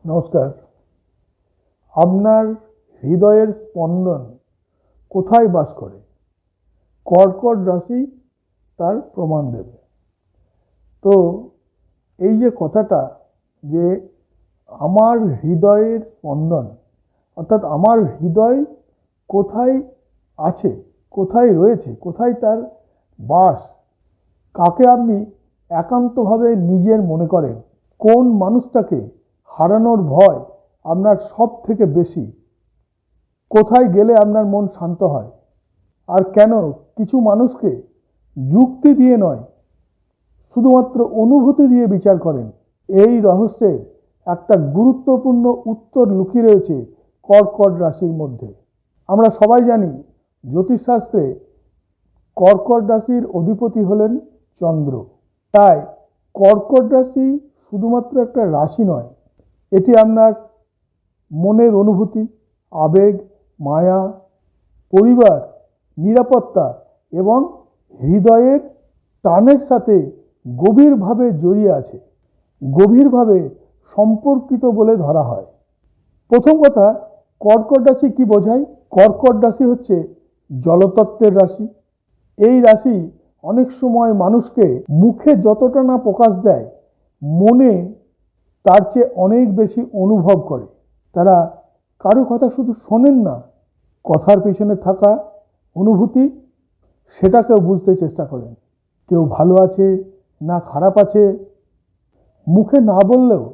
নমস্কার। আপনার হৃদয়ের স্পন্দন কোথায় বাস করে? কর্কট রাশি তার প্রমাণ দেবে। তো এই যে কথাটা, যে আমার হৃদয়ের স্পন্দন, অর্থাৎ আমার হৃদয় কোথায় আছে, কোথায় রয়েছে, কোথায় তার বাস, কাকে আপনি একান্তভাবে নিজের মনে করেন, কোন মানুষটাকে হারানোর ভয় আপনার সব থেকে বেশি, কোথায় গেলে আপনার মন শান্ত হয়, আর কেন কিছু মানুষকে যুক্তি দিয়ে নয়, শুধুমাত্র অনুভূতি দিয়ে বিচার করেন, এই রহস্যের একটা গুরুত্বপূর্ণ উত্তর লুকিয়ে রয়েছে কর্কট রাশির মধ্যে। আমরা সবাই জানি জ্যোতিষশাস্ত্রে কর্কট রাশির অধিপতি হলেন চন্দ্র। তাই কর্কট রাশি শুধুমাত্র একটা রাশি নয়, এটি আপনার মনের অনুভূতি, আবেগ, মায়া, পরিবার, নিরাপত্তা এবং হৃদয়ের টানের সাথে গভীরভাবে জড়িয়ে আছে, গভীরভাবে সম্পর্কিত বলে ধরা হয়। প্রথম কথা, কর্কট রাশি কি বোঝায়? কর্কট রাশি হচ্ছে জলতত্ত্বের রাশি। এই রাশি অনেক সময় মানুষকে মুখে যতটা না প্রকাশ দেয়, মনে তার চেয়ে অনেক বেশি অনুভব করে। তারা কারো কথা শুধু শোনেন না, কথার পিছনে থাকা অনুভূতি সেটাকেও বুঝতে চেষ্টা করেন। কেউ ভালো আছে না খারাপ আছে, মুখে না বললেও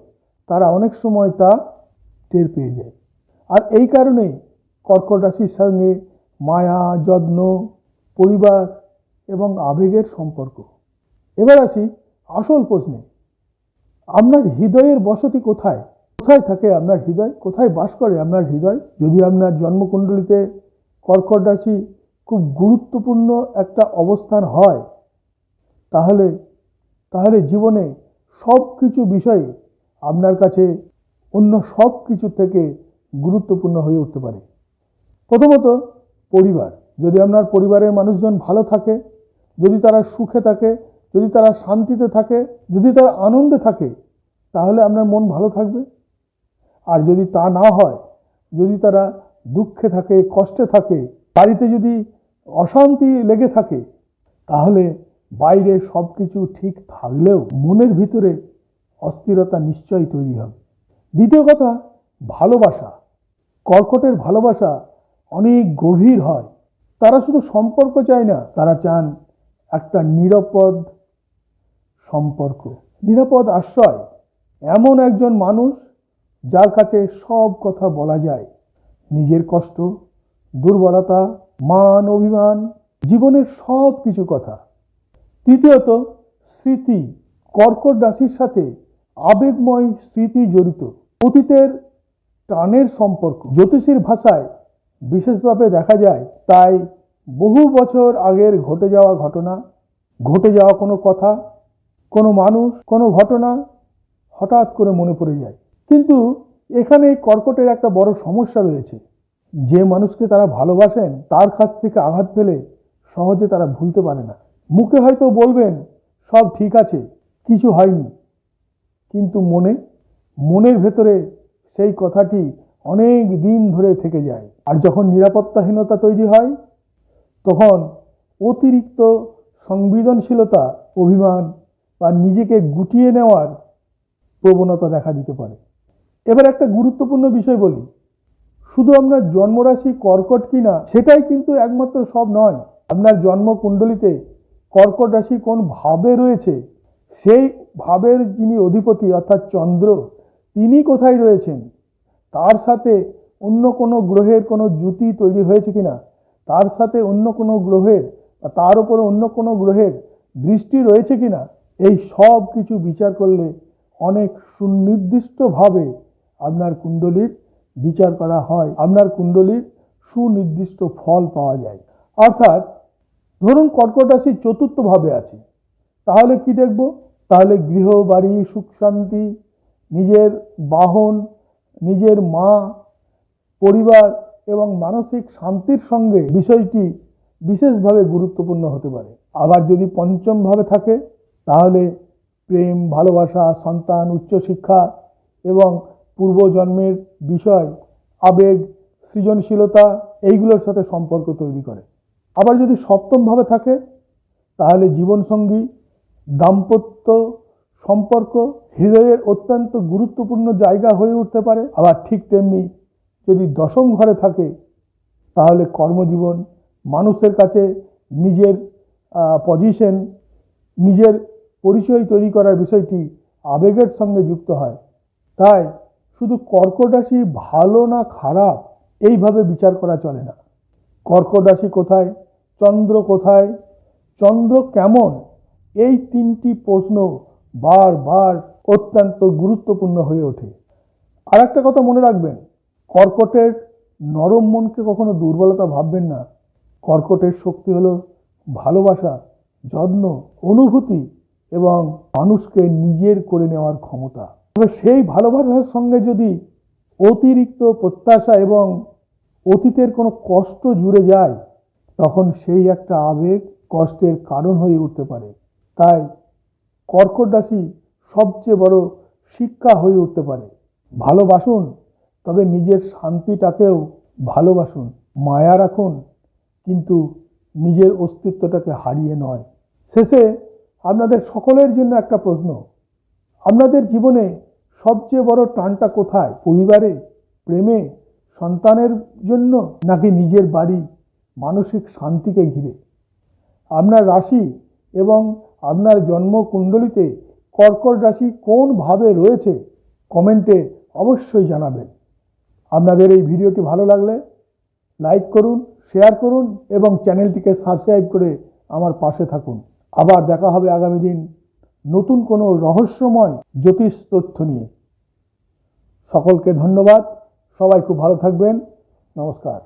তারা অনেক সময় তা টের পেয়ে যায়। আর এই কারণেই কর্কট রাশির সঙ্গে মায়া, যত্ন, পরিবার এবং আবেগের সম্পর্ক। এবার আসি আসল প্রশ্নে, আপনার হৃদয়ের বসতি কোথায়? কোথায় থাকে আপনার হৃদয়? কোথায় বাস করে আপনার হৃদয়? যদি আপনার জন্মকুণ্ডলিতে কর্কট রাশি খুব গুরুত্বপূর্ণ একটা অবস্থান হয়, তাহলে জীবনে সব কিছু বিষয় আপনার কাছে অন্য সব কিছু থেকে গুরুত্বপূর্ণ হয়ে উঠতে পারে। প্রথমত পরিবার। যদি আপনার পরিবারের মানুষজন ভালো থাকে, যদি তারা সুখে থাকে, যদি তারা শান্তিতে থাকে, যদি তারা আনন্দে থাকে, তাহলে আপনার মন ভালো থাকবে। আর যদি তা না হয়, যদি তারা দুঃখে থাকে, কষ্টে থাকে, বাড়িতে যদি অশান্তি লেগে থাকে, তাহলে বাইরে সব কিছু ঠিক থাকলেও মনের ভিতরে অস্থিরতা নিশ্চয়ই তৈরি হবে। দ্বিতীয় কথা, ভালোবাসা। কর্কটের ভালোবাসা অনেক গভীর হয়। তারা শুধু সম্পর্ক চায় না, তারা চান একটা নিরাপদ সম্পর্ক, নিরাপদ আশ্রয়, এমন একজন মানুষ যার কাছে সব কথা বলা যায়, নিজের কষ্ট, দুর্বলতা, মান, অভিমান, জীবনের সব কিছু কথা। তৃতীয়ত স্মৃতি। কর্কট রাশির সাথে আবেগময় স্মৃতি জড়িত, অতীতের টানের সম্পর্ক। জ্যোতিষীর ভাষায় বিশেষভাবে দেখা যায়, তাই বহু বছর আগের ঘটে যাওয়া ঘটনা, ঘটে যাওয়া কোনো কথা, কোনো মানুষ, কোনো ঘটনা হঠাৎ করে মনে পড়ে যায়। কিন্তু এখানে কর্কটের একটা বড় সমস্যা রয়েছে। যে মানুষকে তারা ভালোবাসেন, তার কাছ থেকে আঘাত পেলে সহজে তারা ভুলতে পারে না। মুখে হয়তো বলবেন সব ঠিক আছে, কিছু হয়নি, কিন্তু মনের ভেতরে সেই কথাটি অনেক দিন ধরে থেকে যায়। আর যখন নিরাপত্তাহীনতা তৈরি হয়, তখন অতিরিক্ত সংবেদনশীলতা, অভিমান বা নিজেকে গুটিয়ে নেওয়ার প্রবণতা দেখা দিতে পারে। এবার একটা গুরুত্বপূর্ণ বিষয় বলি, শুধু আপনার জন্মরাশি কর্কট কিনা সেটাই কিন্তু একমাত্র সব নয়। আপনার জন্মকুণ্ডলিতে কর্কট রাশি কোন ভাবে রয়েছে, সেই ভাবের যিনি অধিপতি অর্থাৎ চন্দ্র, তিনি কোথায় রয়েছেন, তার সাথে অন্য কোনো গ্রহের কোনো জুতি তৈরি হয়েছে কিনা, তার সাথে অন্য কোনো গ্রহের বা তার উপরে অন্য কোনো গ্রহের দৃষ্টি রয়েছে কিনা, এই সব কিছু বিচার করলে অনেক সুনির্দিষ্টভাবে আপনার কুণ্ডলীর বিচার করা হয়, আপনার কুণ্ডলীর সুনির্দিষ্ট ফল পাওয়া যায়। অর্থাৎ ধরুন কর্কট রাশি চতুর্থ ভাবে আছে, তাহলে কি দেখব? তাহলে গৃহ, বাড়ি, সুখ শান্তি, নিজের বাহন, নিজের মা, পরিবার এবং মানসিক শান্তির সঙ্গে বিষয়টি বিশেষভাবে গুরুত্বপূর্ণ হতে পারে। আবার যদি পঞ্চম ভাবে থাকে, তাহলে প্রেম, ভালোবাসা, সন্তান, উচ্চশিক্ষা এবং পূর্বজন্মের বিষয়, আবেগ, সৃজনশীলতা এইগুলোর সাথে সম্পর্ক তৈরি করে। আবার যদি সপ্তমভাবে থাকে তাহলে জীবনসঙ্গী, দাম্পত্য সম্পর্ক হৃদয়ের অত্যন্ত গুরুত্বপূর্ণ জায়গা হয়ে উঠতে পারে। আবার ঠিক তেমনি যদি দশম ঘরে থাকে তাহলে কর্মজীবন, মানুষের কাছে নিজের পজিশন, নিজের পরিচয় তৈরি করার বিষয়টি আবেগের সঙ্গে যুক্ত হয়। তাই শুধু কর্কট রাশি ভালো না খারাপ এইভাবে বিচার করা চলে না। কর্কট রাশি কোথায়, চন্দ্র কোথায়, চন্দ্র কেমন, এই তিনটি প্রশ্ন বারবার অত্যন্ত গুরুত্বপূর্ণ হয়ে ওঠে। আর একটা কথা মনে রাখবেন, কর্কটের নরম মনকে কখনো দুর্বলতা ভাববেন না। কর্কটের শক্তি হলো ভালোবাসা, যত্ন, অনুভূতি এবং মানুষকে নিজের করে নেওয়ার ক্ষমতা। তবে সেই ভালোবাসার সঙ্গে যদি অতিরিক্ত প্রত্যাশা এবং অতীতের কোনো কষ্ট জুড়ে যায় তখন সেই একটা আবেগ কষ্টের কারণ হয়ে উঠতে পারে। তাই কর্কট রাশি সবচেয়ে বড় শিক্ষা হয়ে উঠতে পারে। ভালোবাসুন, তবে নিজের শান্তিটাকেও ভালোবাসুন। মায়া রাখুন, কিন্তু নিজের অস্তিত্বটাকে হারিয়ে নয়। শেষে আপনাদের সকলের জন্য একটা প্রশ্ন, আপনাদের জীবনে সবচেয়ে বড় টানটা কোথায়? পরিবারে, প্রেমে, সন্তানের জন্য, নাকি নিজের বাড়ি, মানসিক শান্তিকে ঘিরে? আপনার রাশি এবং আপনার জন্মকুণ্ডলিতে কর্কট রাশি কোন ভাবে রয়েছে কমেন্টে অবশ্যই জানাবেন। আপনাদের এই ভিডিওটি ভালো লাগলে লাইক করুন, শেয়ার করুন এবং চ্যানেলটিকে সাবস্ক্রাইব করে আমার পাশে থাকুন। আবার দেখা হবে আগামী দিন নতুন কোনো রহস্যময় জ্যোতিষ তথ্য নিয়ে। সকলকে ধন্যবাদ। সবাই খুব ভালো থাকবেন। নমস্কার।